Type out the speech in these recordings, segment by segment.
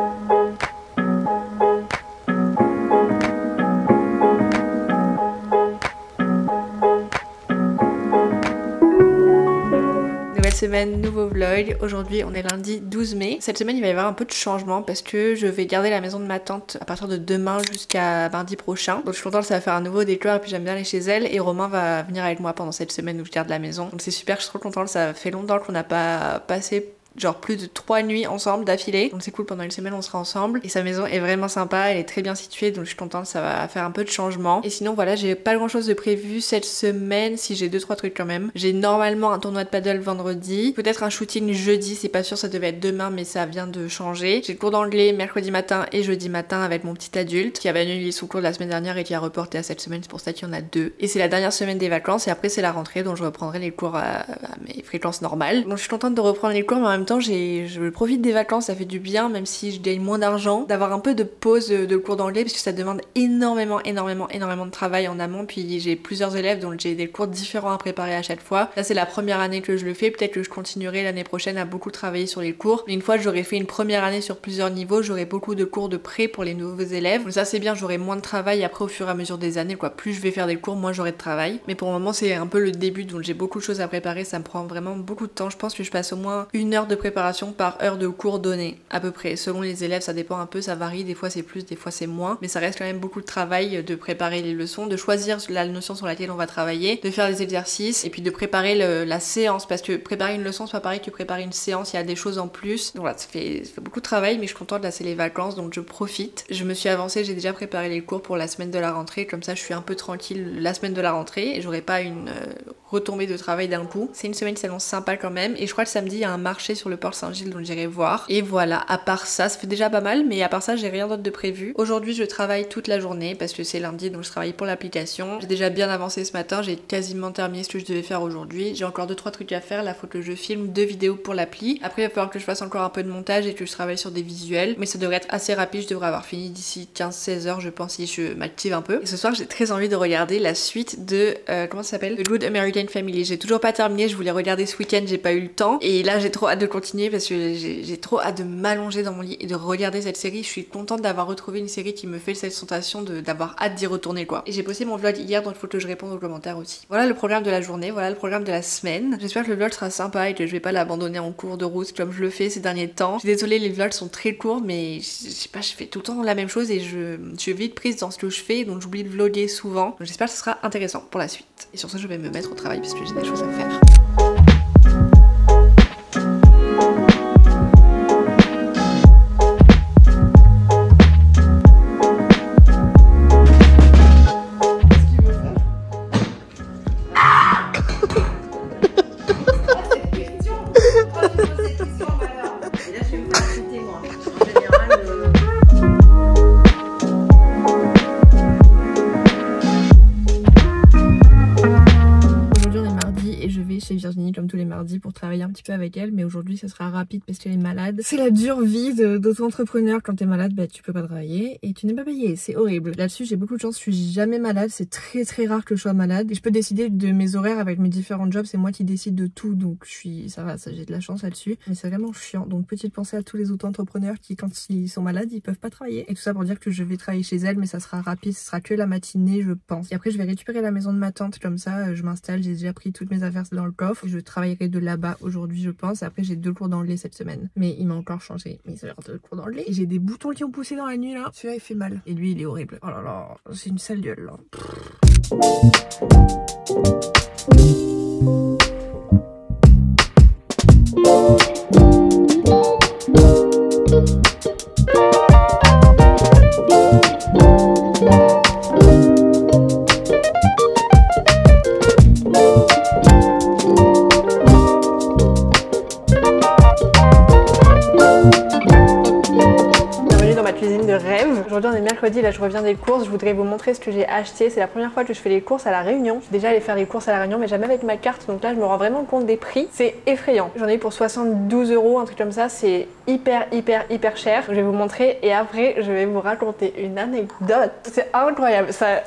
Nouvelle semaine, nouveau vlog. Aujourd'hui on est lundi 12 mai. Cette semaine il va y avoir un peu de changement parce que je vais garder la maison de ma tante à partir de demain jusqu'à mardi prochain. Donc je suis contente, ça va faire un nouveau décor et puis j'aime bien aller chez elle. Et Romain va venir avec moi pendant cette semaine où je garde la maison. Donc c'est super, je suis trop contente, ça fait longtemps qu'on n'a pas passé genre plus de 3 nuits ensemble d'affilée, donc c'est cool, pendant une semaine on sera ensemble et sa maison est vraiment sympa, elle est très bien située donc je suis contente, ça va faire un peu de changement. Et sinon voilà, j'ai pas grand chose de prévu cette semaine, si j'ai 2-3 trucs quand même. J'ai normalement un tournoi de paddle vendredi, peut-être un shooting jeudi, c'est pas sûr, ça devait être demain mais ça vient de changer. J'ai le cours d'anglais mercredi matin et jeudi matin avec mon petit adulte qui avait annulé son cours de la semaine dernière et qui a reporté à cette semaine, c'est pour ça qu'il y en a 2. Et c'est la dernière semaine des vacances et après c'est la rentrée donc je reprendrai les cours à mes fréquences normales. Donc je suis contente de reprendre les cours mais en même temps je profite des vacances, ça fait du bien même si je gagne moins d'argent, d'avoir un peu de pause de cours d'anglais parce que ça demande énormément de travail en amont, puis j'ai plusieurs élèves donc j'ai des cours différents à préparer à chaque fois. Là c'est la première année que je le fais, peut-être que je continuerai l'année prochaine à beaucoup travailler sur les cours, mais une fois que j'aurai fait une première année sur plusieurs niveaux, j'aurai beaucoup de cours de pré pour les nouveaux élèves, donc ça c'est bien, j'aurai moins de travail après au fur et à mesure des années quoi, plus je vais faire des cours, moins j'aurai de travail. Mais pour le moment c'est un peu le début donc j'ai beaucoup de choses à préparer, ça me prend vraiment beaucoup de temps, je pense que je passe au moins 1 heure de préparation par heure de cours donné, à peu près. Selon les élèves, ça dépend un peu, ça varie, des fois c'est plus, des fois c'est moins, mais ça reste quand même beaucoup de travail de préparer les leçons, de choisir la notion sur laquelle on va travailler, de faire les exercices, et puis de préparer la séance, parce que préparer une leçon c'est pas pareil que préparer une séance, il y a des choses en plus. Donc voilà, ça fait beaucoup de travail, mais je suis contente, là c'est les vacances, donc je profite. Je me suis avancée, j'ai déjà préparé les cours pour la semaine de la rentrée, comme ça je suis un peu tranquille la semaine de la rentrée, et j'aurai pas une retombée de travail d'un coup. C'est une semaine qui s'annonce sympa quand même, et je crois que samedi il y a un marché sur le port Saint-Gilles donc j'irai voir. Et voilà, à part ça fait déjà pas mal, mais à part ça j'ai rien d'autre de prévu. Aujourd'hui je travaille toute la journée parce que c'est lundi donc je travaille pour l'application. J'ai déjà bien avancé ce matin, j'ai quasiment terminé ce que je devais faire aujourd'hui. J'ai encore 2-3 trucs à faire, là faut que je filme 2 vidéos pour l'appli. Après il va falloir que je fasse encore un peu de montage et que je travaille sur des visuels, mais ça devrait être assez rapide, je devrais avoir fini d'ici 15-16 heures je pense si je m'active un peu. Et ce soir j'ai très envie de regarder la suite de comment ça s'appelle, The Good American Family. J'ai toujours pas terminé, je voulais regarder ce week-end, j'ai pas eu le temps et là j'ai trop hâte de continuer parce que j'ai trop hâte de m'allonger dans mon lit et de regarder cette série. Je suis contente d'avoir retrouvé une série qui me fait cette sensation d'avoir hâte d'y retourner quoi. Et j'ai posté mon vlog hier donc il faut que je réponde aux commentaires aussi. Voilà le programme de la journée, voilà le programme de la semaine. J'espère que le vlog sera sympa et que je vais pas l'abandonner en cours de route comme je le fais ces derniers temps. Je suis désolée, les vlogs sont très courts mais je sais pas, je fais tout le temps la même chose et je suis vite prise dans ce que je fais donc j'oublie de vlogger souvent. Donc j'espère que ce sera intéressant pour la suite. Et sur ce je vais me mettre au travail parce que j'ai des choses à faire. Virginie comme tous les mardis pour travailler un petit peu avec elle, mais aujourd'hui ça sera rapide parce qu'elle est malade. C'est la dure vie d'auto-entrepreneur, quand t'es malade bah tu peux pas travailler et tu n'es pas payé, c'est horrible. Là-dessus j'ai beaucoup de chance, je suis jamais malade, c'est très rare que je sois malade et je peux décider de mes horaires avec mes différents jobs, c'est moi qui décide de tout donc ça va, j'ai de la chance là-dessus, mais c'est vraiment chiant. Donc petite pensée à tous les auto-entrepreneurs qui quand ils sont malades ils peuvent pas travailler. Et tout ça pour dire que je vais travailler chez elle mais ça sera rapide, ce sera que la matinée je pense. Et après je vais récupérer la maison de ma tante, comme ça je m'installe, j'ai déjà pris toutes mes affaires dans le coffre. Je travaillerai de là-bas aujourd'hui je pense. Après j'ai 2 cours d'anglais cette semaine. Mais il m'a encore changé. Mais ça a l'air de cours d'anglais. Et j'ai des boutons qui ont poussé dans la nuit là. Celui-là il fait mal. Et lui il est horrible. Oh là là, c'est une sale gueule là. Aujourd'hui on est mercredi, là je reviens des courses, je voudrais vous montrer ce que j'ai acheté. C'est la première fois que je fais les courses à La Réunion. Je suis déjà allée faire les courses à La Réunion mais jamais avec ma carte, donc là je me rends vraiment compte des prix. C'est effrayant. J'en ai eu pour 72 €, un truc comme ça, c'est hyper cher. Je vais vous montrer et après je vais vous raconter une anecdote. C'est incroyable, ça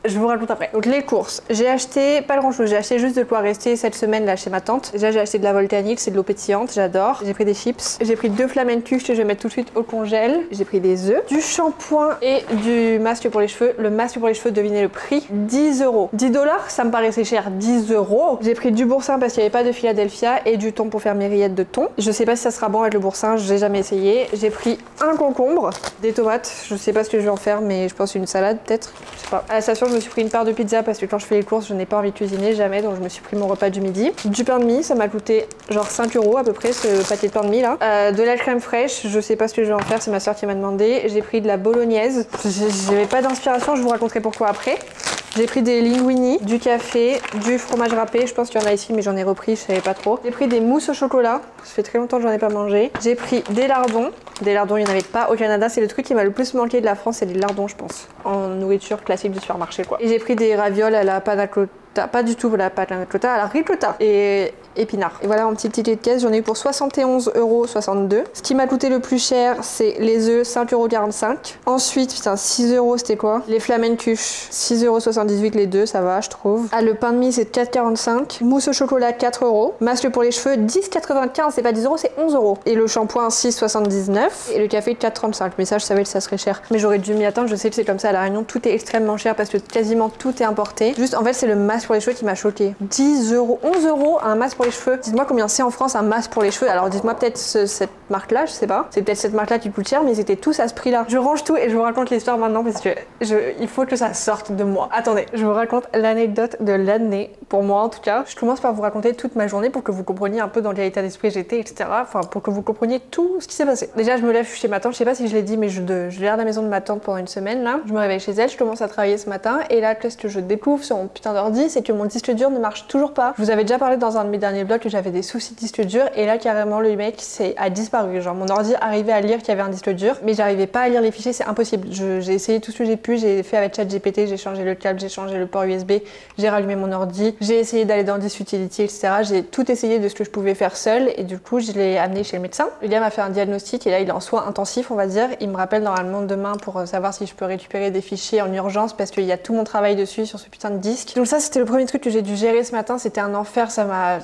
Je vous raconte après. Donc les courses, j'ai acheté pas grand chose, j'ai acheté juste de quoi rester cette semaine là chez ma tante. Déjà j'ai acheté de la Volcanique, c'est de l'eau pétillante, j'adore. J'ai pris des chips, j'ai pris 2 flamencuches que je vais mettre tout de suite au congèle. J'ai pris des œufs, du shampoing et du masque pour les cheveux. Le masque pour les cheveux, devinez le prix, 10 €. 10 $, ça me paraissait cher, 10 €. J'ai pris du boursin parce qu'il n'y avait pas de Philadelphia et du thon pour faire mes rillettes de thon. Je sais pas si ça sera bon avec le boursin, j'ai jamais essayé. J'ai pris un concombre, des tomates, je sais pas ce que je vais en faire mais je pense une salade peut-être, je sais pas. À la station je me suis pris une part de pizza parce que quand je fais les courses je n'ai pas envie de cuisiner jamais, donc je me suis pris mon repas du midi. Du pain de mie, ça m'a coûté genre 5 € à peu près ce paquet de pain de mie là. De la crème fraîche, je sais pas ce que je vais en faire, c'est ma soeur qui m'a demandé. J'ai pris de la bolognaise, j'avais pas d'inspiration, je vous raconterai pourquoi après. J'ai pris des linguini, du café, du fromage râpé, je pense qu'il y en a ici mais j'en ai repris, je savais pas trop. J'ai pris des mousses au chocolat, ça fait très longtemps que j'en ai pas mangé. J'ai pris des lardons, il n'y en avait pas au Canada, c'est le truc qui m'a le plus manqué de la France, c'est les lardons je pense, en nourriture classique du supermarché quoi. Et j'ai pris des ravioles à la panna cotta, pas du tout la panna cotta, à la ricotta et épinards. Et voilà mon petit ticket de caisse, j'en ai eu pour 71,62 €. Ce qui m'a coûté le plus cher, c'est les œufs, 5,45 €. Ensuite, putain, 6 € c'était quoi? Les flamencuches, 6,78 € les deux, ça va je trouve. Ah, le pain de mie c'est 4,45 €. Mousse au chocolat, 4 €. Masque pour les cheveux, 10,95 €, c'est pas 10 €, c'est 11 €. Et le shampoing, 6,79 € et le café, 4,35 €. Mais ça, je savais que ça serait cher. Mais j'aurais dû m'y attendre, je sais que c'est comme ça à La Réunion, tout est extrêmement cher parce que quasiment tout est importé. Juste, en fait, c'est le masque pour les cheveux qui m'a choqué. 10 €, 11 € un masque pour les cheveux. Dites-moi combien c'est en France un masque pour les cheveux. Alors dites-moi peut-être cette marque-là, je sais pas. C'est peut-être cette marque-là qui coûte cher, mais ils étaient tous à ce prix-là. Je range tout et je vous raconte l'histoire maintenant parce que il faut que ça sorte de moi. Attendez, je vous raconte l'anecdote de l'année, pour moi en tout cas. Je commence par vous raconter toute ma journée pour que vous compreniez un peu dans quel état d'esprit j'étais, etc. Enfin, pour que vous compreniez tout ce qui s'est passé. Déjà, je me lève chez ma tante, je sais pas si je l'ai dit, mais je viens à la maison de ma tante pendant une semaine là. Je me réveille chez elle, je commence à travailler ce matin et là, qu'est-ce que je découvre sur mon putain d'ordi, c'est que mon disque dur ne marche toujours pas. Je vous avais déjà parlé dans un de mes derniers vlogs que j'avais des soucis de disque dur et là carrément le mec a disparu. Genre mon ordi arrivait à lire qu'il y avait un disque dur mais j'arrivais pas à lire les fichiers, c'est impossible. J'ai essayé tout ce que j'ai pu, j'ai fait avec ChatGPT, j'ai changé le câble, j'ai changé le port USB, j'ai rallumé mon ordi, j'ai essayé d'aller dans Disk Utility, etc. J'ai tout essayé de ce que je pouvais faire seule et du coup je l'ai amené chez le médecin. Le gars m'a fait un diagnostic et là il est en soins intensifs on va dire. Il me rappelle normalement demain pour savoir si je peux récupérer des fichiers en urgence parce qu'il y a tout mon travail dessus sur ce putain de disque. Donc ça c'était le premier truc que j'ai dû gérer ce matin, c'était un enfer, ça m'a...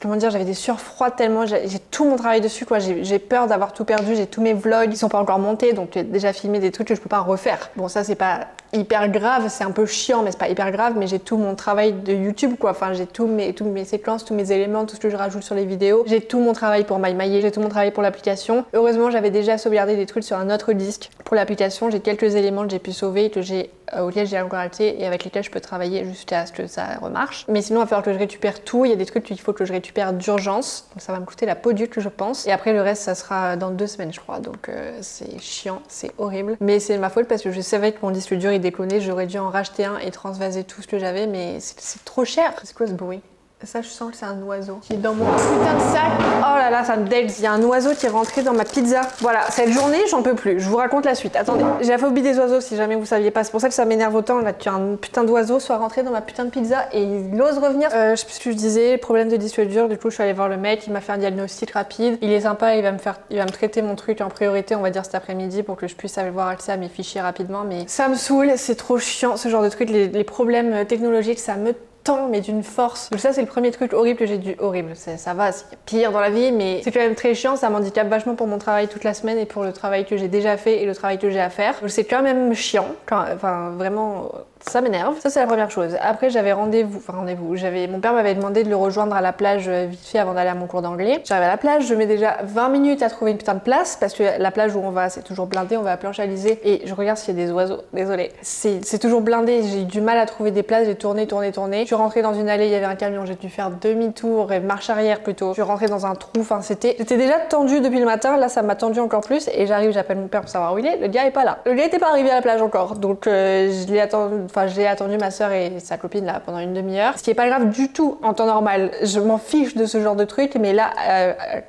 Comment dire, j'avais des sueurs froides tellement, j'ai tout mon travail dessus quoi, j'ai peur d'avoir tout perdu, j'ai tous mes vlogs, ils sont pas encore montés donc j'ai déjà filmé des trucs que je peux pas refaire. Bon ça c'est pas hyper grave, c'est un peu chiant mais c'est pas hyper grave, mais j'ai tout mon travail de YouTube quoi, enfin j'ai toutes mes séquences, tous mes éléments, tout ce que je rajoute sur les vidéos, j'ai tout mon travail pour MyMailler, j'ai tout mon travail pour l'application. Heureusement j'avais déjà sauvegardé des trucs sur un autre disque pour l'application, j'ai quelques éléments que j'ai pu sauver et auxquels j'ai encore accès et avec lesquels je peux travailler jusqu'à ce que ça remarche. Mais sinon il va falloir que je récupère tout, il y a des trucs qu'il faut que je récupère d'urgence, donc ça va me coûter la peau d'huile je pense, et après le reste ça sera dans 2 semaines je crois, donc c'est chiant, c'est horrible, mais c'est ma faute parce que je savais que mon disque dur il déconnait, j'aurais dû en racheter un et transvaser tout ce que j'avais, mais c'est trop cher. C'est quoi ce bruit? Ça, je sens que c'est un oiseau qui est dans mon putain de sac. Oh là là, ça me dégue. Il y a un oiseau qui est rentré dans ma pizza. Voilà, cette journée, j'en peux plus. Je vous raconte la suite. Attendez. J'ai la phobie des oiseaux, si jamais vous saviez pas. C'est pour ça que ça m'énerve autant. Là, qu'un putain d'oiseau soit rentré dans ma putain de pizza et il ose revenir. Je sais plus ce que je disais. Problème de disque dur. Du coup, je suis allée voir le mec. Il m'a fait un diagnostic rapide. Il est sympa. Il va me traiter mon truc en priorité, on va dire cet après-midi, pour que je puisse avoir accès à mes fichiers rapidement. Mais ça me saoule. C'est trop chiant, ce genre de truc. Les problèmes technologiques, ça me mais d'une force. Donc ça c'est le premier truc horrible que j'ai dû... Horrible, ça va, c'est pire dans la vie, mais c'est quand même très chiant, ça m'handicape vachement pour mon travail toute la semaine et pour le travail que j'ai déjà fait et le travail que j'ai à faire. Donc c'est quand même chiant, enfin vraiment... Ça m'énerve. Ça c'est la première chose. Après j'avais rendez-vous, mon père m'avait demandé de le rejoindre à la plage vite fait avant d'aller à mon cours d'anglais. J'arrive à la plage, je mets déjà 20 minutes à trouver une putain de place parce que la plage où on va c'est toujours blindé, on va à Planche Alizée et je regarde s'il y a des oiseaux, désolée. C'est toujours blindé, j'ai eu du mal à trouver des places, j'ai tourné. Je suis rentrée dans une allée, il y avait un camion, j'ai dû faire demi-tour et marche arrière plutôt. Je suis rentrée dans un trou, enfin c'était déjà tendu depuis le matin, là ça m'a tendu encore plus et j'appelle mon père pour savoir où il est, le gars est pas là. Le gars était pas arrivé à la plage encore, donc j'ai attendu ma soeur et sa copine là pendant une demi-heure, ce qui est pas grave du tout en temps normal. Je m'en fiche de ce genre de truc, mais là,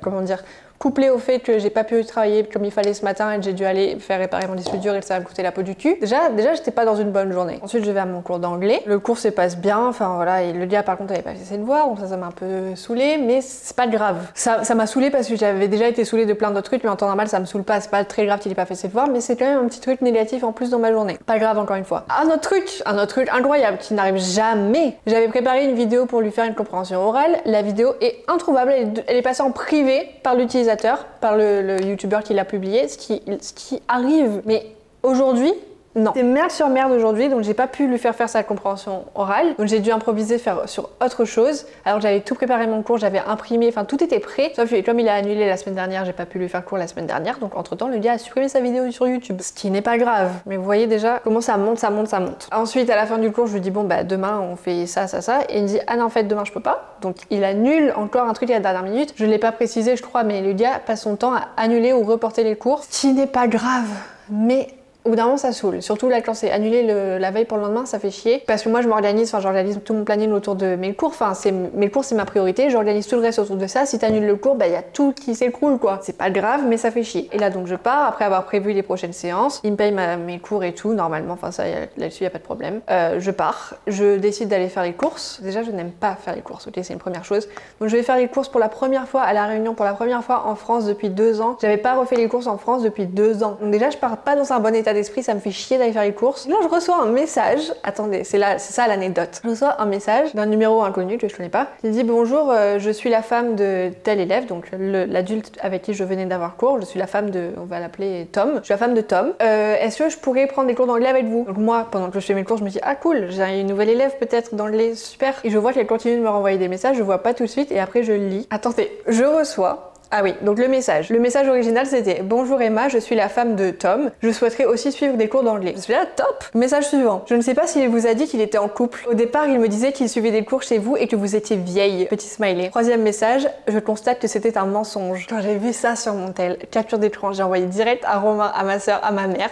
comment dire, couplé au fait que j'ai pas pu travailler comme il fallait ce matin et que j'ai dû aller faire réparer mon disque dur et que ça va me coûter la peau du cul. Déjà j'étais pas dans une bonne journée. Ensuite je vais à mon cours d'anglais. Le cours se passe bien, enfin voilà, et le gars par contre avait pas fait ses devoirs, donc ça m'a un peu saoulé, mais c'est pas grave. Ça m'a saoulé parce que j'avais déjà été saoulée de plein d'autres trucs, mais en temps normal ça me saoule pas, c'est pas très grave qu'il ait pas fait ses devoirs, mais c'est quand même un petit truc négatif en plus dans ma journée. Pas grave encore une fois. Un autre truc incroyable qui n'arrive jamais. J'avais préparé une vidéo pour lui faire une compréhension orale, la vidéo est introuvable, elle est passée en privé par l'utilisateur, par le youtubeur qui l'a publié, ce qui arrive. Mais aujourd'hui, non. C'est merde sur merde aujourd'hui, donc j'ai pas pu lui faire sa compréhension orale. Donc j'ai dû improviser, faire sur autre chose. Alors que j'avais tout préparé mon cours, j'avais imprimé, enfin tout était prêt. Sauf que comme il a annulé la semaine dernière, j'ai pas pu lui faire cours la semaine dernière. Donc entre temps, le gars a supprimé sa vidéo sur YouTube. Ce qui n'est pas grave. Mais vous voyez déjà comment ça monte. Ensuite, à la fin du cours, je lui dis bon bah demain on fait ça. Et il me dit ah non en fait demain je peux pas. Donc il annule encore un truc à la dernière minute. Je l'ai pas précisé je crois, mais le gars passe son temps à annuler ou reporter les cours. Ce qui n'est pas grave. Mais au bout d'un moment ça saoule, surtout là quand c'est annulé la veille pour le lendemain, ça fait chier parce que moi je m'organise, enfin j'organise tout mon planning autour de mes cours, enfin mes cours c'est ma priorité, j'organise tout le reste autour de ça. Si t'annules le cours, bah y a tout qui s'écroule quoi. C'est pas grave mais ça fait chier. Et là donc je pars après avoir prévu les prochaines séances, il me paye mes cours et tout normalement, enfin ça là-dessus y a pas de problème. Je pars, je décide d'aller faire les courses. Déjà je n'aime pas faire les courses, ok, c'est une première chose. Donc je vais faire les courses pour la première fois à La Réunion, pour la première fois en France depuis 2 ans. J'avais pas refait les courses en France depuis 2 ans. Donc déjà je pars pas dans un bon état d'esprit, ça me fait chier d'aller faire les courses. Là, je reçois un message. Attendez, c'est ça l'anecdote. Je reçois un message d'un numéro inconnu que je connais pas. Il dit bonjour, je suis la femme de tel élève, donc l'adulte avec qui je venais d'avoir cours. Je suis la femme de, on va l'appeler Tom. Je suis la femme de Tom. Est-ce que je pourrais prendre des cours d'anglais avec vous? Donc moi, pendant que je fais mes cours, je me dis ah cool, j'ai une nouvelle élève peut-être d'anglais, super. Et je vois qu'elle continue de me renvoyer des messages. Je vois pas tout de suite et après je lis. Attendez, je reçois. Ah oui, donc le message. Le message original c'était bonjour Emma, je suis la femme de Tom. Je souhaiterais aussi suivre des cours d'anglais. Je suis là, top. Message suivant. Je ne sais pas s'il vous a dit qu'il était en couple. Au départ, il me disait qu'il suivait des cours chez vous et que vous étiez vieille. Petit smiley. Troisième message, je constate que c'était un mensonge. Quand j'ai vu ça sur mon tel, capture d'écran, j'ai envoyé direct à Romain, à ma soeur, à ma mère.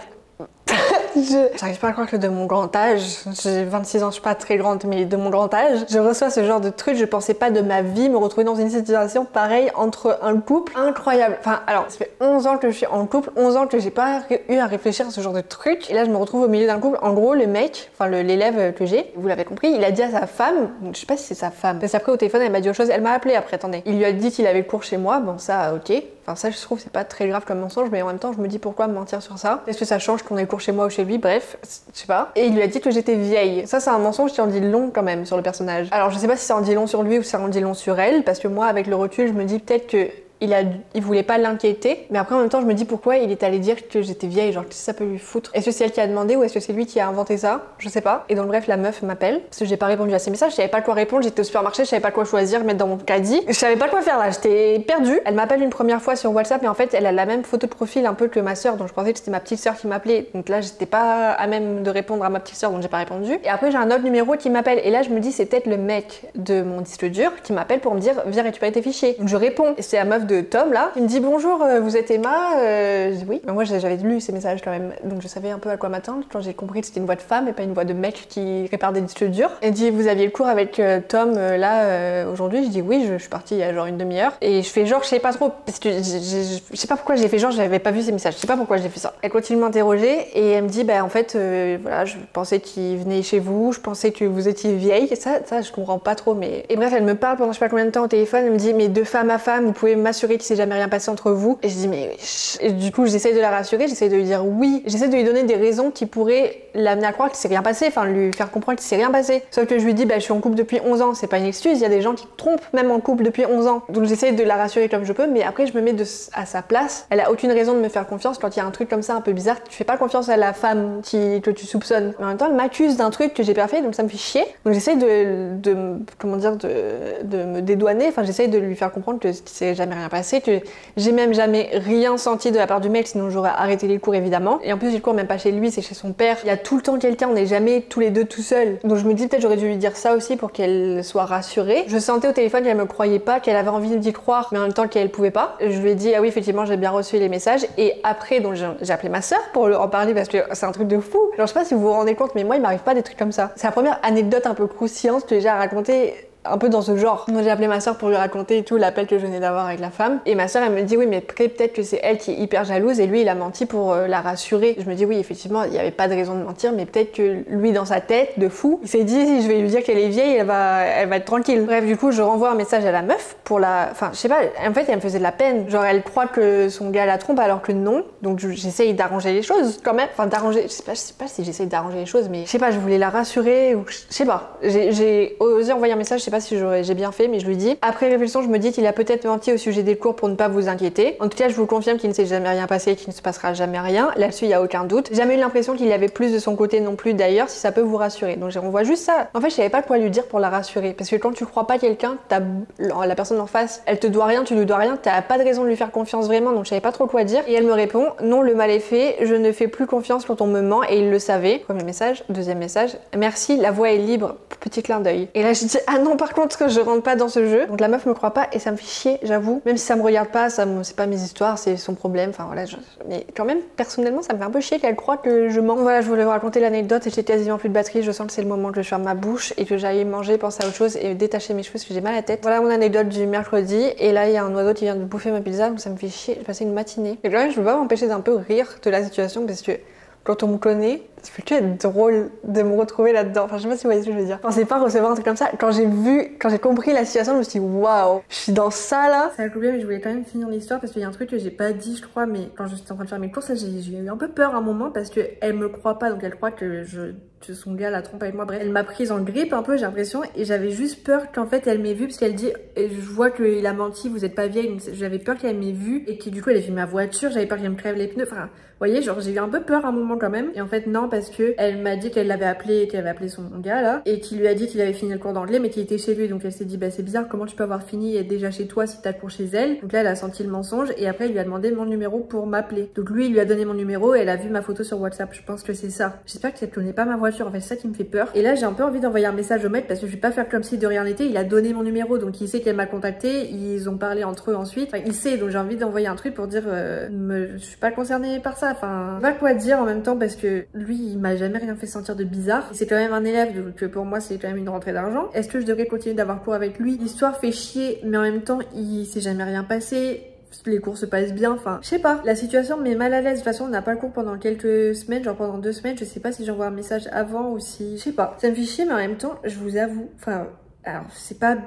J'arrive pas à croire que de mon grand âge, j'ai 26 ans, je suis pas très grande, mais de mon grand âge, je reçois ce genre de truc. Je pensais pas de ma vie me retrouver dans une situation pareille entre un couple incroyable. Enfin, alors, ça fait 11 ans que je suis en couple, 11 ans que j'ai pas eu à réfléchir à ce genre de truc. Et là, je me retrouve au milieu d'un couple. En gros, le mec, enfin l'élève que j'ai, vous l'avez compris, il a dit à sa femme, je sais pas si c'est sa femme, parce qu'après au téléphone, elle m'a dit autre chose, elle m'a appelé après, attendez. Il lui a dit qu'il avait le cours chez moi, bon ça, ok. Enfin ça, je trouve c'est pas très grave comme mensonge, mais en même temps, je me dis pourquoi me mentir sur ça? Est-ce que ça change qu'on ait le cours chez moi ou chez lui? Bref, je sais pas. Et il lui a dit que j'étais vieille. Ça, c'est un mensonge qui en dit long quand même sur le personnage. Alors, je sais pas si ça en dit long sur lui ou si ça en dit long sur elle, parce que moi, avec le recul, je me dis peut-être que il voulait pas l'inquiéter, mais après en même temps je me dis pourquoi il est allé dire que j'étais vieille, genre qu'est-ce que ça peut lui foutre? Est-ce que c'est elle qui a demandé ou est-ce que c'est lui qui a inventé ça? Je sais pas. Et donc bref, la meuf m'appelle parce que j'ai pas répondu à ses messages, je savais pas quoi répondre, j'étais au supermarché, je savais pas quoi choisir, mettre dans mon caddie, je savais pas quoi faire là, j'étais perdue. Elle m'appelle une première fois sur WhatsApp et en fait elle a la même photo de profil un peu que ma soeur, donc je pensais que c'était ma petite soeur qui m'appelait, donc là j'étais pas à même de répondre à ma petite soeur, donc j'ai pas répondu. Et après j'ai un autre numéro qui m'appelle et là je me dis c'est peut-être le mec de mon disque dur qui m'appelle pour me dire viens récupérer tes fichiers. Donc je réponds et c'est la meuf de Tom là. Il me dit bonjour, vous êtes Emma? Je dis oui. Mais moi j'avais lu ces messages quand même, donc je savais un peu à quoi m'attendre quand j'ai compris que c'était une voix de femme et pas une voix de mec qui répare des disques durs. Elle dit vous aviez le cours avec Tom là aujourd'hui? Je dis oui, je suis partie il y a genre une demi-heure et je fais genre je sais pas trop parce que je sais pas pourquoi j'ai fait genre j'avais pas vu ces messages, je sais pas pourquoi j'ai fait ça. Elle continue de m'interroger et elle me dit bah en fait voilà, je pensais qu'il venait chez vous, je pensais que vous étiez vieille et ça je comprends pas trop, mais et bref elle me parle pendant je sais pas combien de temps au téléphone. Elle me dit mais de femme à femme vous pouvez m'assurer qu'il s'est jamais rien passé entre vous? Et je dis mais et du coup j'essaye de la rassurer, j'essaye de lui dire oui, j'essaie de lui donner des raisons qui pourraient l'amener à croire qu'il s'est rien passé, enfin lui faire comprendre qu'il s'est rien passé. Sauf que je lui dis bah je suis en couple depuis 11 ans, c'est pas une excuse, il y a des gens qui trompent même en couple depuis 11 ans. Donc j'essaie de la rassurer comme je peux, mais après je me mets à sa place. Elle a aucune raison de me faire confiance quand il y a un truc comme ça un peu bizarre. Tu fais pas confiance à la femme que tu soupçonnes. Mais en même temps elle m'accuse d'un truc que j'ai pas fait, donc ça me fait chier. Donc j'essaie comment dire de me dédouaner, enfin j'essaie de lui faire comprendre que c'est jamais rien passé, que j'ai même jamais rien senti de la part du mec, sinon j'aurais arrêté les cours évidemment. Et en plus, j'ai le cours même pas chez lui, c'est chez son père. Il y a tout le temps quelqu'un, on n'est jamais tous les deux tout seuls. Donc je me dis peut-être j'aurais dû lui dire ça aussi pour qu'elle soit rassurée. Je sentais au téléphone qu'elle me croyait pas, qu'elle avait envie d'y croire, mais en même temps qu'elle pouvait pas. Je lui ai dit ah oui effectivement j'ai bien reçu les messages. Et après donc j'ai appelé ma soeur pour en parler parce que c'est un truc de fou. Alors je sais pas si vous vous rendez compte, mais moi il m'arrive pas des trucs comme ça. C'est la première anecdote un peu croustillante que j'ai à raconter un peu dans ce genre. Donc j'ai appelé ma soeur pour lui raconter et tout l'appel que je venais d'avoir avec la femme. Et ma soeur elle me dit oui mais peut-être que c'est elle qui est hyper jalouse et lui il a menti pour la rassurer. Je me dis oui effectivement il n'y avait pas de raison de mentir mais peut-être que lui dans sa tête de fou, il s'est dit si je vais lui dire qu'elle est vieille elle va être tranquille. Bref du coup je renvoie un message à la meuf pour la... Enfin je sais pas, en fait elle me faisait de la peine. Genre elle croit que son gars la trompe alors que non. Donc j'essaye d'arranger les choses quand même. Enfin d'arranger, je sais pas si j'essaye d'arranger les choses mais je sais pas, je voulais la rassurer ou je sais pas. J'ai osé envoyer un message, je sais pas si j'ai bien fait mais je lui dis. Après réflexion je me dis qu'il a peut-être menti au sujet des cours pour ne pas vous inquiéter. En tout cas je vous confirme qu'il ne s'est jamais rien passé et qu'il ne se passera jamais rien. Là-dessus il y a aucun doute. J'ai jamais eu l'impression qu'il y avait plus de son côté non plus d'ailleurs si ça peut vous rassurer. Donc je renvoie juste ça. En fait je savais pas quoi lui dire pour la rassurer parce que quand tu crois pas quelqu'un, la personne en face, elle te doit rien, tu lui dois rien, t'as pas de raison de lui faire confiance vraiment donc je savais pas trop quoi dire et elle me répond non le mal est fait, je ne fais plus confiance quand on me ment et il le savait. Premier message, deuxième message, merci la voix est libre, petit clin d'œil. Et là je dis ah non par contre je rentre pas dans ce jeu. Donc la meuf me croit pas et ça me fait chier j'avoue, même si ça me regarde pas, c'est pas mes histoires, c'est son problème, enfin voilà mais quand même personnellement ça me fait un peu chier qu'elle croit que je mens. Voilà je voulais vous raconter l'anecdote et j'ai quasiment plus de batterie, je sens que c'est le moment que je ferme ma bouche et que j'aille manger, penser à autre chose et détacher mes cheveux parce que j'ai mal à la tête. Voilà mon anecdote du mercredi et là il y a un oiseau qui vient de bouffer ma pizza donc ça me fait chier, j'ai passé une matinée. Et quand même je peux pas m'empêcher d'un peu rire de la situation parce que quand on me connaît, ça fait que être drôle de me retrouver là-dedans. Enfin, je sais pas si vous voyez ce que je veux dire. Je pensais pas recevoir un truc comme ça. Quand j'ai compris la situation, je me suis dit waouh, je suis dans ça là. Ça a coupé, mais je voulais quand même finir l'histoire parce qu'il y a un truc que j'ai pas dit, je crois, mais quand j'étais en train de faire mes courses, j'ai eu un peu peur un moment parce qu'elle me croit pas, donc elle croit que son gars la trompe avec moi. Bref, elle m'a prise en grippe un peu, j'ai l'impression, et j'avais juste peur qu'en fait elle m'ait vue parce qu'elle dit, et je vois qu'il a menti, vous êtes pas vieille, donc j'avais peur qu'elle m'ait vue et que du coup elle ait vu ma voiture, j'avais peur qu'elle me crève les pneus. Enfin, vous voyez, genre j'ai eu un peu peur un moment quand même. Et en fait non, parce que elle m'a dit qu'elle l'avait appelé, qu'elle avait appelé son gars là, et qu'il lui a dit qu'il avait fini le cours d'anglais, mais qu'il était chez lui. Donc elle s'est dit bah c'est bizarre, comment tu peux avoir fini et être déjà chez toi si t'as cours chez elle. Donc là elle a senti le mensonge et après il lui a demandé mon numéro pour m'appeler. Donc lui il lui a donné mon numéro et elle a vu ma photo sur WhatsApp. Je pense que c'est ça. J'espère qu'elle connaît pas ma voiture. En fait c'est ça qui me fait peur. Et là j'ai un peu envie d'envoyer un message au mec parce que je vais pas faire comme si de rien n'était. Il a donné mon numéro donc il sait qu'elle m'a contacté. Ils ont parlé entre eux ensuite. Enfin il sait, donc j'ai envie d'envoyer un truc pour dire je suis pas concernée par ça. Enfin pas quoi dire en même temps parce que lui il m'a jamais rien fait sentir de bizarre. C'est quand même un élève donc pour moi c'est quand même une rentrée d'argent. Est-ce que je devrais continuer d'avoir cours avec lui? L'histoire fait chier mais en même temps il s'est jamais rien passé. Les cours se passent bien, enfin je sais pas, la situation me met mal à l'aise. De toute façon on n'a pas le cours pendant quelques semaines, genre pendant 2 semaines, je sais pas si j'envoie un message avant ou si, je sais pas, ça me fait chier mais en même temps je vous avoue, enfin alors c'est pas,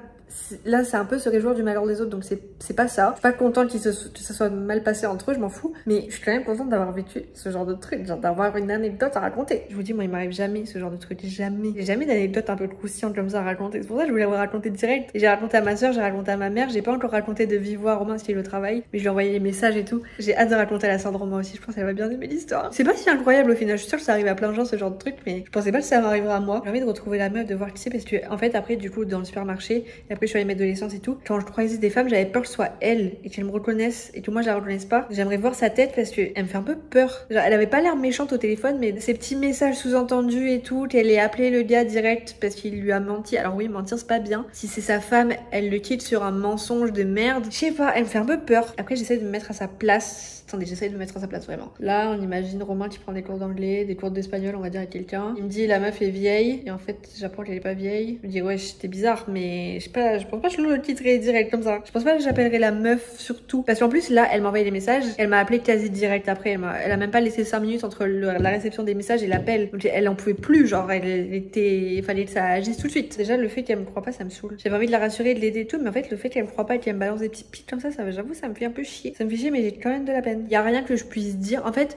là c'est un peu se réjouir du malheur des autres donc c'est pas ça. Je suis pas contente que ça soit mal passé entre eux, je m'en fous, mais je suis quand même contente d'avoir vécu ce genre de truc, genre d'avoir une anecdote à raconter. Je vous dis moi il m'arrive jamais ce genre de truc, jamais. J'ai jamais d'anecdote un peu croustillante comme ça à raconter, c'est pour ça que je voulais vous raconter direct. J'ai raconté à ma soeur, j'ai raconté à ma mère, j'ai pas encore raconté de vive voix à Romain parce qu'il est au travail, mais je lui ai envoyé les messages et tout. J'ai hâte de raconter à la sœur de Romain aussi, je pense qu'elle va bien aimer l'histoire. C'est pas si incroyable au final, je suis sûre que ça arrive à plein de gens ce genre de truc, mais je pensais pas que ça m'arriverait à moi. J'ai envie de retrouver la meuf, de voir qui c'est parce que en fait après du coup dans le supermarché, et après je suis allée mettre de l'essence et tout, quand je croisais des femmes j'avais peur que ce soit elle et qu'elle me reconnaisse et que moi je la reconnaisse pas. J'aimerais voir sa tête parce que elle me fait un peu peur. Genre, elle avait pas l'air méchante au téléphone mais ces petits messages sous-entendus et tout, qu'elle ait appelé le gars direct parce qu'il lui a menti. Alors oui mentir c'est pas bien, si c'est sa femme elle le quitte sur un mensonge de merde, je sais pas, elle me fait un peu peur. Après j'essaie de me mettre à sa place. Attendez, j'essaie de me mettre à sa place vraiment. Là, on imagine Romain qui prend des cours d'anglais, des cours d'espagnol, on va dire, avec quelqu'un. Il me dit la meuf est vieille, et en fait, j'apprends qu'elle est pas vieille. Je me dis ouais, c'était bizarre, mais je sais pas, je pense pas que je le titrerai direct comme ça. Je pense pas que j'appellerai la meuf surtout. Parce qu'en plus, là, elle m'a envoyé des messages, elle m'a appelé quasi direct après. Elle a même pas laissé 5 minutes entre la réception des messages et l'appel. Donc elle en pouvait plus, genre, il fallait que ça agisse tout de suite. Déjà, le fait qu'elle me croit pas, ça me saoule. J'avais envie de la rassurer, de l'aider et tout, mais en fait, le fait qu'elle me croit pas et qu'elle me balance des petits pics comme ça, j'avoue, ça me fait un peu chier. Ça me fait chier, mais j'ai quand même de la peine. Y a rien que je puisse dire. En fait,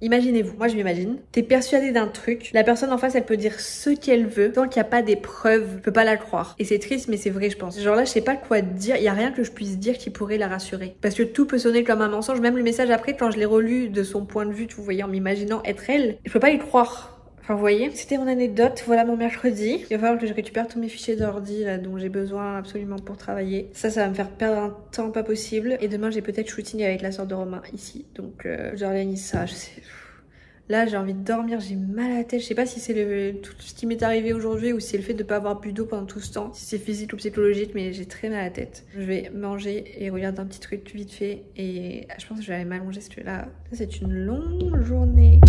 imaginez-vous, moi je m'imagine, t'es persuadé d'un truc, la personne en face elle peut dire ce qu'elle veut, tant qu'il n'y a pas des preuves, je peux pas la croire. Et c'est triste mais c'est vrai je pense. Genre là je sais pas quoi dire, il y a rien que je puisse dire qui pourrait la rassurer. Parce que tout peut sonner comme un mensonge, même le message après quand je l'ai relu de son point de vue, vous voyez, en m'imaginant être elle, je peux pas y croire. Enfin, vous voyez, c'était mon anecdote, voilà mon mercredi. Il va falloir que je récupère tous mes fichiers d'ordi là, dont j'ai besoin absolument pour travailler. Ça va me faire perdre un temps pas possible. Et demain, j'ai peut-être shooting avec la sœur de Romain ici. Donc, j'organise ça, je sais. Là, j'ai envie de dormir, j'ai mal à la tête. Je sais pas si c'est tout ce qui m'est arrivé aujourd'hui ou si c'est le fait de pas avoir bu d'eau pendant tout ce temps. Si c'est physique ou psychologique, mais j'ai très mal à la tête. Je vais manger et regarder un petit truc vite fait. Et je pense que je vais aller m'allonger parce que là, c'est une longue journée.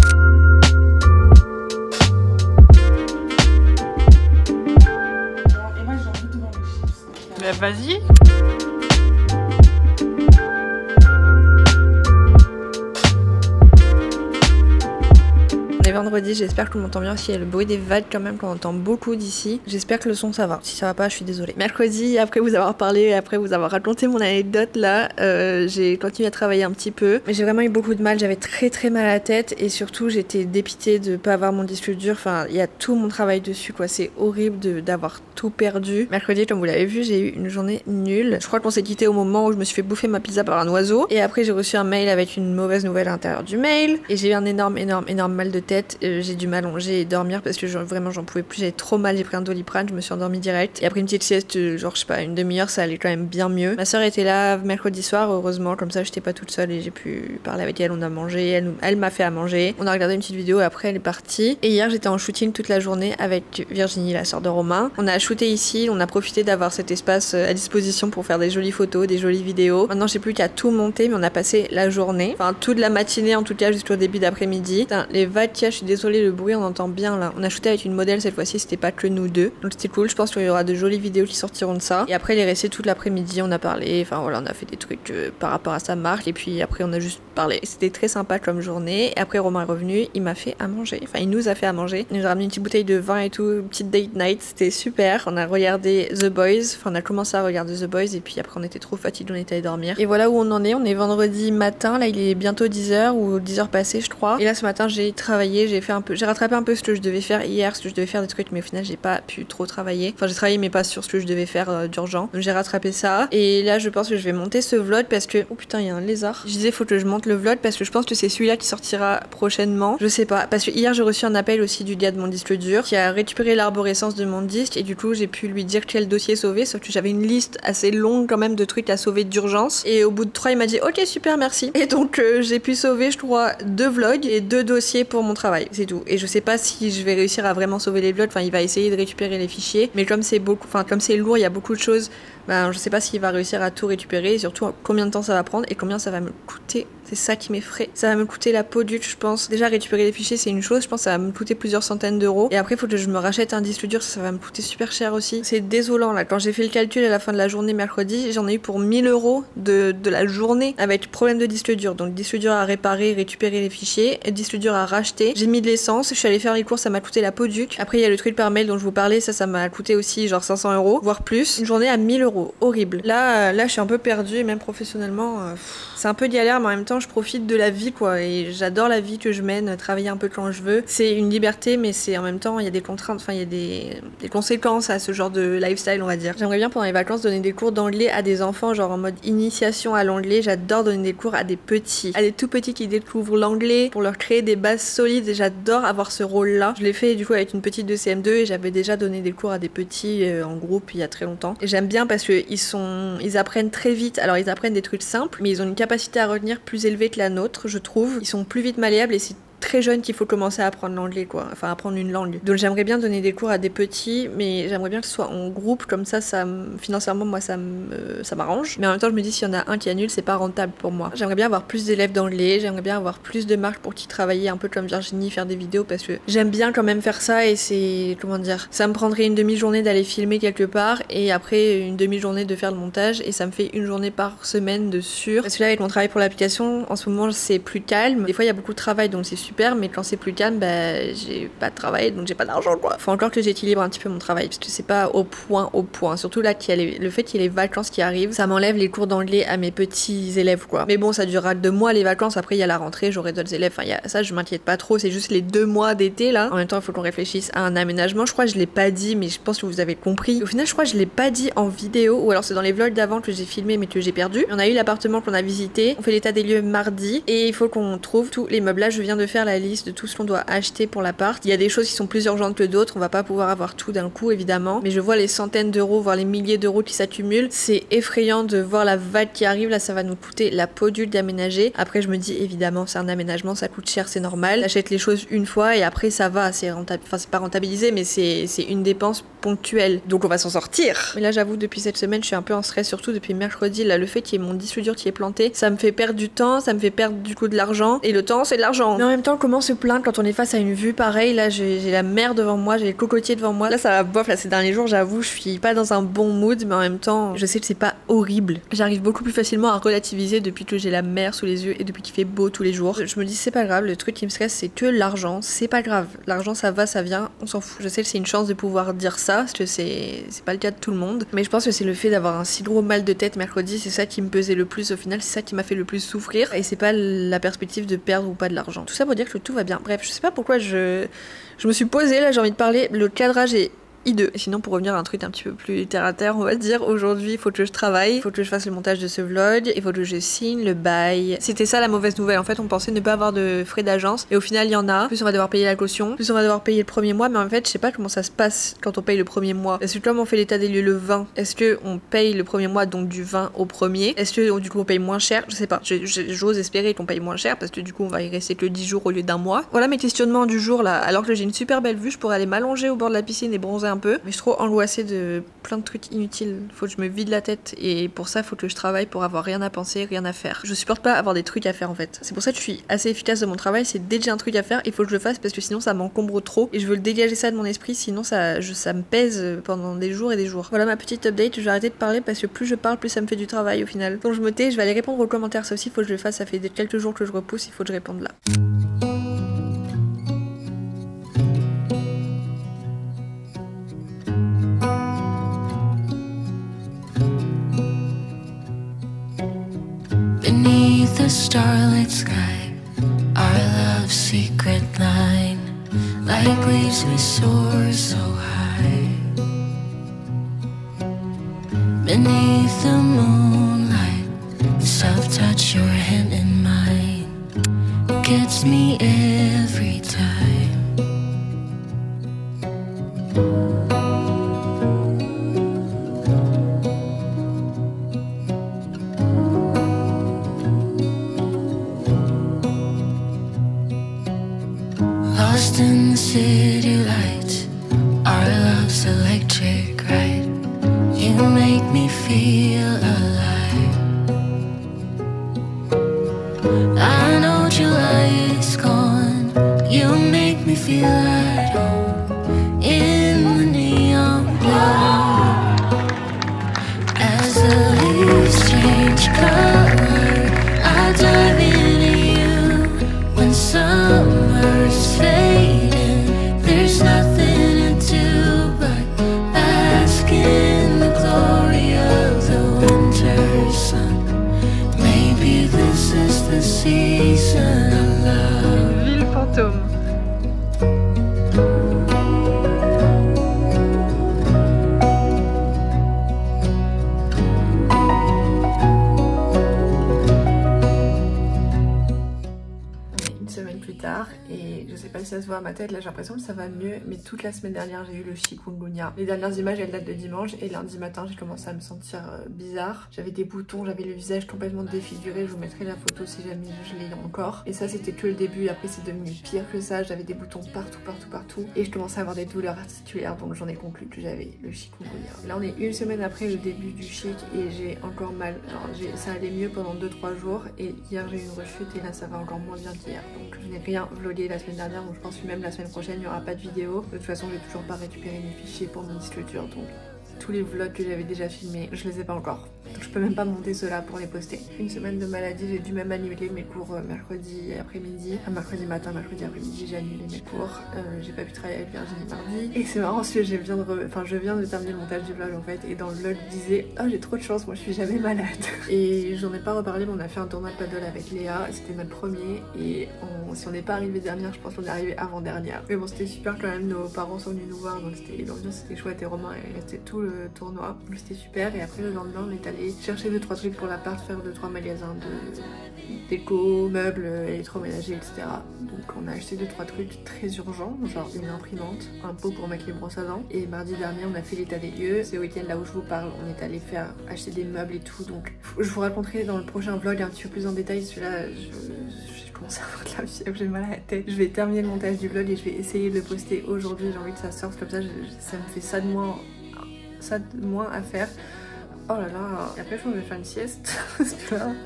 Bah vas-y. On est vendredi, j'espère que tout m'entend bien. S'il y a le bruit des vagues quand même, qu'on entend beaucoup d'ici. J'espère que le son ça va. Si ça va pas, je suis désolée. Mercredi, après vous avoir parlé, après vous avoir raconté mon anecdote là, j'ai continué à travailler un petit peu. Mais j'ai vraiment eu beaucoup de mal, j'avais très mal à la tête et surtout j'étais dépitée de pas avoir mon disque dur. Enfin, il y a tout mon travail dessus quoi. C'est horrible d'avoir tout perdu. Mercredi, comme vous l'avez vu, j'ai eu une journée nulle. Je crois qu'on s'est quitté au moment où je me suis fait bouffer ma pizza par un oiseau. Et après, j'ai reçu un mail avec une mauvaise nouvelle à l'intérieur du mail. Et j'ai eu un énorme mal de tête. J'ai dû m'allonger et dormir parce que vraiment j'en pouvais plus, j'avais trop mal, j'ai pris un Doliprane, je me suis endormie direct et après une petite sieste genre je sais pas une demi-heure ça allait quand même bien mieux. Ma soeur était là mercredi soir heureusement, comme ça j'étais pas toute seule et j'ai pu parler avec elle, on a mangé, elle m'a fait à manger, on a regardé une petite vidéo et après elle est partie. Et hier j'étais en shooting toute la journée avec Virginie, la sœur de Romain. On a shooté ici, on a profité d'avoir cet espace à disposition pour faire des jolies photos, des jolies vidéos. Maintenant j'ai plus qu'à tout monter mais on a passé la journée, enfin toute la matinée en tout cas jusqu'au début d'après-midi. Les vagues, je suis désolée, le bruit on entend bien là. On a shooté avec une modèle cette fois-ci, c'était pas que nous deux. Donc c'était cool, je pense qu'il y aura de jolies vidéos qui sortiront de ça. Et après il est resté toute l'après-midi, on a parlé, enfin voilà, on a fait des trucs par rapport à sa marque. Et puis après on a juste parlé. C'était très sympa comme journée. Et après Romain est revenu, il m'a fait à manger. Enfin il nous a fait à manger. Il nous a ramené une petite bouteille de vin et tout, une petite date night, c'était super. On a regardé The Boys, enfin on a commencé à regarder The Boys et puis après on était trop fatigués, on était allé dormir. Et voilà où on en est, on est vendredi matin, là il est bientôt 10h ou 10h passées je crois. Et là ce matin j'ai travaillé, j'ai rattrapé un peu ce que je devais faire hier, ce que je devais faire des trucs, mais au final j'ai pas pu trop travailler. Enfin j'ai travaillé mais pas sur ce que je devais faire d'urgent. Donc j'ai rattrapé ça. Et là je pense que je vais monter ce vlog parce que... Oh putain il y a un lézard. Je disais faut que je monte le vlog parce que je pense que c'est celui-là qui sortira prochainement. Je sais pas. Parce que hier j'ai reçu un appel aussi du gars de mon disque dur qui a récupéré l'arborescence de mon disque et du coup j'ai pu lui dire quel dossier sauver. Sauf que j'avais une liste assez longue quand même de trucs à sauver d'urgence. Et au bout de 3 il m'a dit ok super merci. Et donc j'ai pu sauver je crois 2 vlogs et 2 dossiers pour mon travail. C'est tout. Et je sais pas si je vais réussir à vraiment sauver les vlogs, enfin il va essayer de récupérer les fichiers, mais comme c'est beaucoup, enfin comme c'est lourd, il y a beaucoup de choses, ben je sais pas s'il va réussir à tout récupérer et surtout combien de temps ça va prendre et combien ça va me coûter. C'est ça qui m'effraie. Ça va me coûter la peau dure, je pense. Déjà récupérer les fichiers c'est une chose, je pense que ça va me coûter plusieurs centaines d'euros. Et après il faut que je me rachète un disque dur, ça va me coûter super cher aussi. C'est désolant là. Quand j'ai fait le calcul à la fin de la journée mercredi, j'en ai eu pour 1000 euros de la journée avec problème de disque dur. Donc disque dur à réparer, récupérer les fichiers, et disque dur à racheter. J'ai mis de l'essence, je suis allée faire les courses, ça m'a coûté la peau dure. Après il y a le truc par mail dont je vous parlais, ça m'a coûté aussi genre 500 euros, voire plus. Une journée à 1000 euros, horrible. Là je suis un peu perdue, et même professionnellement, c'est un peu galère, mais en même temps je profite de la vie quoi, et j'adore la vie que je mène, travailler un peu quand je veux. C'est une liberté, mais c'est en même temps il y a des contraintes, enfin il y a des conséquences à ce genre de lifestyle on va dire. J'aimerais bien pendant les vacances donner des cours d'anglais à des enfants, genre en mode initiation à l'anglais. J'adore donner des cours à des petits, à des tout petits qui découvrent l'anglais pour leur créer des bases solides, et j'adore avoir ce rôle là. Je l'ai fait du coup avec une petite de CM2 et j'avais déjà donné des cours à des petits en groupe il y a très longtemps. Et j'aime bien parce que ils apprennent très vite. Alors ils apprennent des trucs simples, mais ils ont une capacité à retenir plus élevée que la nôtre, je trouve. Ils sont plus vite malléables et c'est très jeune qu'il faut commencer à apprendre l'anglais quoi, enfin apprendre une langue. Donc j'aimerais bien donner des cours à des petits, mais j'aimerais bien que ce soit en groupe, comme ça financièrement moi ça m'arrange. Mais en même temps je me dis s'il y en a un qui annule c'est pas rentable pour moi. J'aimerais bien avoir plus d'élèves d'anglais, j'aimerais bien avoir plus de marques pour qui travailler un peu comme Virginie, faire des vidéos parce que j'aime bien quand même faire ça et c'est, comment dire, ça me prendrait une demi-journée d'aller filmer quelque part et après une demi-journée de faire le montage et ça me fait une journée par semaine de sûr. Parce que là avec mon travail pour l'application, en ce moment c'est plus calme. Des fois il y a beaucoup de travail donc c'est super, mais quand c'est plus calme, bah j'ai pas de travail donc j'ai pas d'argent quoi. Faut encore que j'équilibre un petit peu mon travail parce que c'est pas au point. Surtout là le fait qu'il y ait les vacances qui arrivent, ça m'enlève les cours d'anglais à mes petits élèves quoi. Mais bon ça durera 2 mois les vacances, après il y a la rentrée, j'aurai d'autres élèves, enfin ça je m'inquiète pas trop, c'est juste les 2 mois d'été là. En même temps il faut qu'on réfléchisse à un aménagement, je crois que je l'ai pas dit mais je pense que vous avez compris. Au final je crois que je l'ai pas dit en vidéo ou alors c'est dans les vlogs d'avant que j'ai filmé mais que j'ai perdu. On a eu l'appartement qu'on a visité, on fait l'état des lieux mardi et il faut qu'on trouve tous les meubles. Là je viens de faire la liste de tout ce qu'on doit acheter pour l'appart. Il y a des choses qui sont plus urgentes que d'autres, on va pas pouvoir avoir tout d'un coup évidemment, mais je vois les centaines d'euros, voire les milliers d'euros qui s'accumulent. C'est effrayant de voir la vague qui arrive, là ça va nous coûter la peau dure d'aménager. Après je me dis évidemment c'est un aménagement, ça coûte cher, c'est normal. J'achète les choses une fois et après ça va, c'est rentable, enfin c'est pas rentabilisé mais c'est une dépense ponctuelle. Donc on va s'en sortir. Mais là j'avoue depuis cette semaine je suis un peu en stress, surtout depuis mercredi, là le fait qu'il y ait mon disque dur qui est planté, ça me fait perdre du temps, ça me fait perdre du coup de l'argent et le temps c'est de l'argent. Mais en même temps temps comment se plaindre quand on est face à une vue pareille. Là j'ai la mer devant moi, j'ai les cocotiers devant moi. Là ça va bof, là ces derniers jours j'avoue je suis pas dans un bon mood, mais en même temps je sais que c'est pas horrible. J'arrive beaucoup plus facilement à relativiser depuis que j'ai la mer sous les yeux et depuis qu'il fait beau tous les jours. Je me dis c'est pas grave, le truc qui me stresse c'est que l'argent, c'est pas grave. L'argent ça va, ça vient, on s'en fout. Je sais que c'est une chance de pouvoir dire ça, parce que c'est pas le cas de tout le monde. Mais je pense que c'est le fait d'avoir un si gros mal de tête mercredi, c'est ça qui me pesait le plus au final, c'est ça qui m'a fait le plus souffrir. Et c'est pas la perspective de perdre ou pas de l'argent. Tout ça pour dire que tout va bien. Bref, je sais pas pourquoi je me suis posée, là j'ai envie de parler. Le cadrage est hideux. Et sinon, pour revenir à un truc un petit peu plus terre à terre, on va dire, aujourd'hui, il faut que je travaille, il faut que je fasse le montage de ce vlog, il faut que je signe le bail. C'était ça la mauvaise nouvelle. En fait, on pensait ne pas avoir de frais d'agence et au final, il y en a. Plus on va devoir payer la caution, plus on va devoir payer le premier mois, mais en fait, je sais pas comment ça se passe quand on paye le premier mois. Est-ce que comme on fait l'état des lieux le 20, est-ce que on paye le premier mois donc du 20 au premier? Est-ce que du coup on paye moins cher? Je sais pas. J'ose espérer qu'on paye moins cher parce que du coup on va y rester que 10 jours au lieu d'un mois. Voilà mes questionnements du jour là. Alors que j'ai une super belle vue, je pourrais aller m'allonger au bord de la piscine et bronzer un peu. Mais je suis trop angoissée de plein de trucs inutiles. Faut que je me vide la tête et pour ça faut que je travaille pour avoir rien à penser, rien à faire. Je supporte pas avoir des trucs à faire en fait. C'est pour ça que je suis assez efficace de mon travail, c'est dès que j'ai un truc à faire, il faut que je le fasse parce que sinon ça m'encombre trop et je veux le dégager ça de mon esprit, sinon ça me pèse pendant des jours et des jours. Voilà ma petite update, je vais arrêter de parler parce que plus je parle, plus ça me fait du travail au final. Donc je me tais, je vais aller répondre aux commentaires, ça aussi il faut que je le fasse, ça fait quelques jours que je repousse, il faut que je réponde là. Beneath the starlit sky, our love's secret line, like leaves we soar so high. Beneath the moonlight, the soft touch your hand in mine gets me every time. Lost in the city lights, our love's electric ride. You make me feel alive. I know July is gone. You make me feel at home in the neon blue. As the leaves change color, I dive into you. When summer's fading, there's nothing to do but bask in the glory of the winter sun. Maybe this is the season of love. Ville fantôme. Et je sais pas si ça se voit à ma tête, là j'ai l'impression que ça va mieux, mais toute la semaine dernière j'ai eu le chikungunya. Les dernières images elles datent de dimanche et lundi matin j'ai commencé à me sentir bizarre. J'avais des boutons, j'avais le visage complètement défiguré, je vous mettrai la photo si jamais je l'ai encore. Et ça c'était que le début, après c'est devenu pire que ça, j'avais des boutons partout et je commençais à avoir des douleurs articulaires, donc j'en ai conclu que j'avais le chikungunya. Là on est une semaine après le début du chic et j'ai encore mal. Alors ça allait mieux pendant 2-3 jours et hier j'ai eu une rechute et là ça va encore moins bien qu'hier, donc je n'ai rien vlogué la semaine dernière, donc je pense que même la semaine prochaine il n'y aura pas de vidéo. De toute façon j'ai toujours pas récupéré mes fichiers pour mon disque dur, donc tous les vlogs que j'avais déjà filmés, je les ai pas encore. Donc je peux même pas monter ceux-là pour les poster. Une semaine de maladie, j'ai dû même annuler mes cours mercredi après-midi. Mercredi matin, mercredi après-midi, j'ai annulé mes cours. J'ai pas pu travailler avec Virginie mardi. Et c'est marrant parce que je viens de terminer le montage du vlog en fait. Et dans le vlog, je disais « Oh j'ai trop de chance, moi je suis jamais malade ». Et j'en ai pas reparlé, mais on a fait un tournoi de paddle avec Léa. C'était notre premier. Et si on n'est pas arrivé dernière, je pense qu'on est arrivé avant-dernière. Mais bon, c'était super quand même, nos parents sont venus nous voir. Donc l'ambiance c'était chouette et Romain est resté tout le tournoi. Donc c'était super. Et après le lendemain, on est allé chercher 2-3 trucs pour l'appart, faire 2-3 magasins de déco, meubles, électroménager, etc. Donc on a acheté 2-3 trucs très urgents, genre une imprimante, un pot pour mettre les brosses à dents. Et mardi dernier on a fait l'état des lieux. C'est le week-end là où je vous parle, on est allé acheter des meubles et tout. Donc je vous raconterai dans le prochain vlog un petit peu plus en détail. Celui-là, je commence à avoir de la fièvre, j'ai mal à la tête. Je vais terminer le montage du vlog et je vais essayer de le poster aujourd'hui. J'ai envie que ça sorte comme ça me fait ça de moins à faire. Oh là là. Et après je pense que je vais faire une sieste.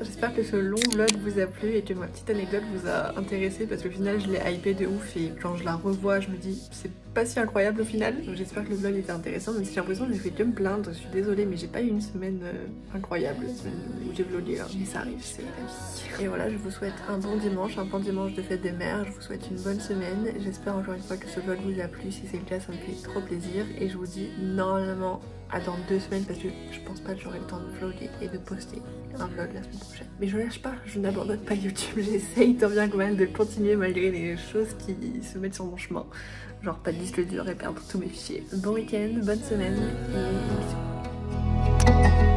J'espère que ce long vlog vous a plu et que ma petite anecdote vous a intéressé parce qu'au final je l'ai hypé de ouf et quand je la revois je me dis c'est pas si incroyable au final. Donc j'espère que le vlog était intéressant même si j'ai l'impression que j'ai fait que me plaindre. Je suis désolée mais j'ai pas eu une semaine incroyable, une semaine où j'ai vlogué hein. Mais ça arrive, c'est la vie. Et voilà, je vous souhaite un bon dimanche de fête des mères. Je vous souhaite une bonne semaine. J'espère encore une fois que ce vlog vous a plu. Si c'est le cas, ça me fait trop plaisir. Et je vous dis normalement à dans 2 semaines parce que je pense pas que j'aurai le temps de vlogger et de poster un vlog la semaine prochaine. Mais je lâche pas, je n'abandonne pas YouTube. J'essaye tant bien que mal de continuer malgré les choses qui se mettent sur mon chemin. Genre pas de disque dur et perdre tous mes fichiers. Bon week-end, bonne semaine et bisous.